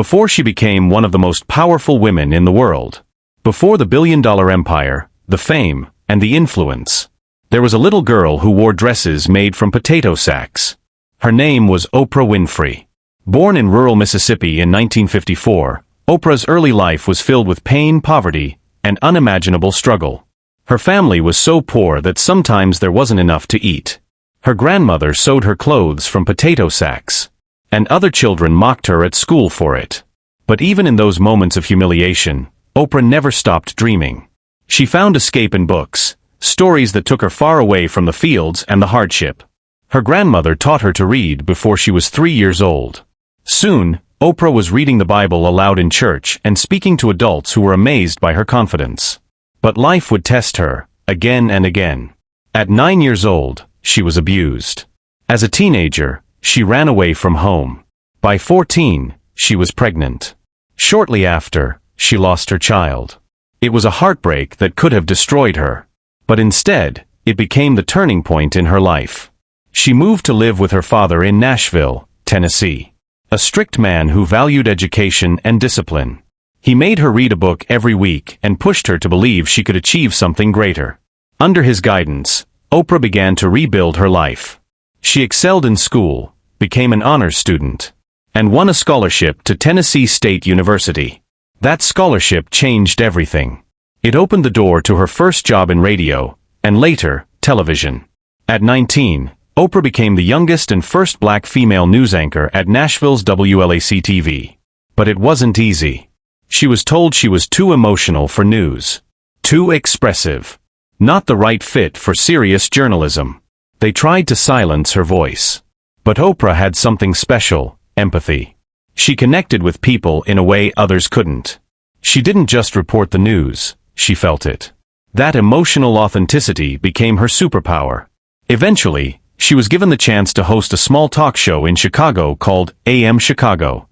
Before she became one of the most powerful women in the world. Before the billion-dollar empire, the fame, and the influence. There was a little girl who wore dresses made from potato sacks. Her name was Oprah Winfrey. Born in rural Mississippi in 1954, Oprah's early life was filled with pain, poverty, and unimaginable struggle. Her family was so poor that sometimes there wasn't enough to eat. Her grandmother sewed her clothes from potato sacks. And other children mocked her at school for it. But even in those moments of humiliation, Oprah never stopped dreaming. She found escape in books, stories that took her far away from the fields and the hardship. Her grandmother taught her to read before she was 3 years old. Soon, Oprah was reading the Bible aloud in church and speaking to adults who were amazed by her confidence. But life would test her, again and again. At 9 years old, she was abused. As a teenager, she ran away from home. By 14, she was pregnant. Shortly after, she lost her child. It was a heartbreak that could have destroyed her. But instead, it became the turning point in her life. She moved to live with her father in Nashville, Tennessee. A strict man who valued education and discipline. He made her read a book every week and pushed her to believe she could achieve something greater. Under his guidance, Oprah began to rebuild her life. She excelled in school, became an honors student, and won a scholarship to Tennessee State University. That scholarship changed everything. It opened the door to her first job in radio, and later, television. At 19, Oprah became the youngest and first black female news anchor at Nashville's WLAC-TV. But it wasn't easy. She was told she was too emotional for news. Too expressive. Not the right fit for serious journalism. They tried to silence her voice. But Oprah had something special, empathy. She connected with people in a way others couldn't. She didn't just report the news, she felt it. That emotional authenticity became her superpower. Eventually, she was given the chance to host a small talk show in Chicago called AM Chicago.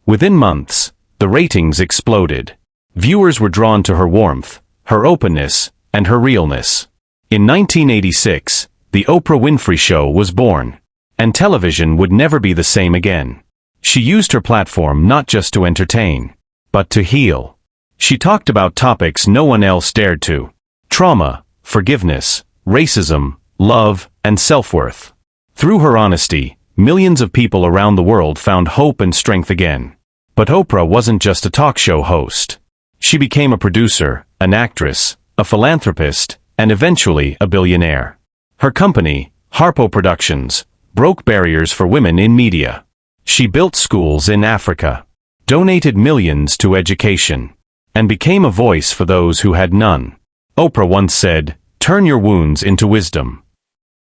Within months, the ratings exploded. Viewers were drawn to her warmth, her openness, and her realness. In 1986, The Oprah Winfrey Show was born, and television would never be the same again. She used her platform not just to entertain, but to heal. She talked about topics no one else dared to. Trauma, forgiveness, racism, love, and self-worth. Through her honesty, millions of people around the world found hope and strength again. But Oprah wasn't just a talk show host. She became a producer, an actress, a philanthropist, and eventually a billionaire. Her company, Harpo Productions, broke barriers for women in media. She built schools in Africa, donated millions to education, and became a voice for those who had none. Oprah once said, "Turn your wounds into wisdom."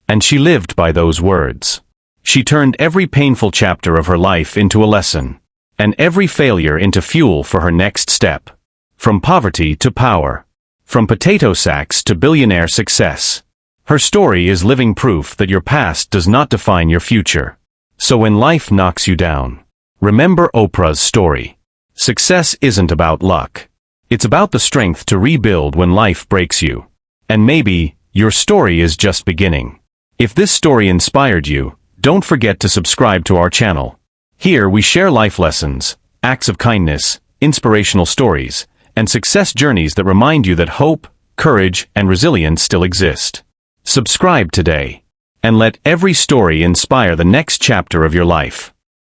And she lived by those words. She turned every painful chapter of her life into a lesson, and every failure into fuel for her next step. From poverty to power. From potato sacks to billionaire success. Her story is living proof that your past does not define your future. So when life knocks you down, remember Oprah's story. Success isn't about luck. It's about the strength to rebuild when life breaks you. And maybe, your story is just beginning. If this story inspired you, don't forget to subscribe to our channel. Here we share life lessons, acts of kindness, inspirational stories, and success journeys that remind you that hope, courage, and resilience still exist. Subscribe today, and let every story inspire the next chapter of your life.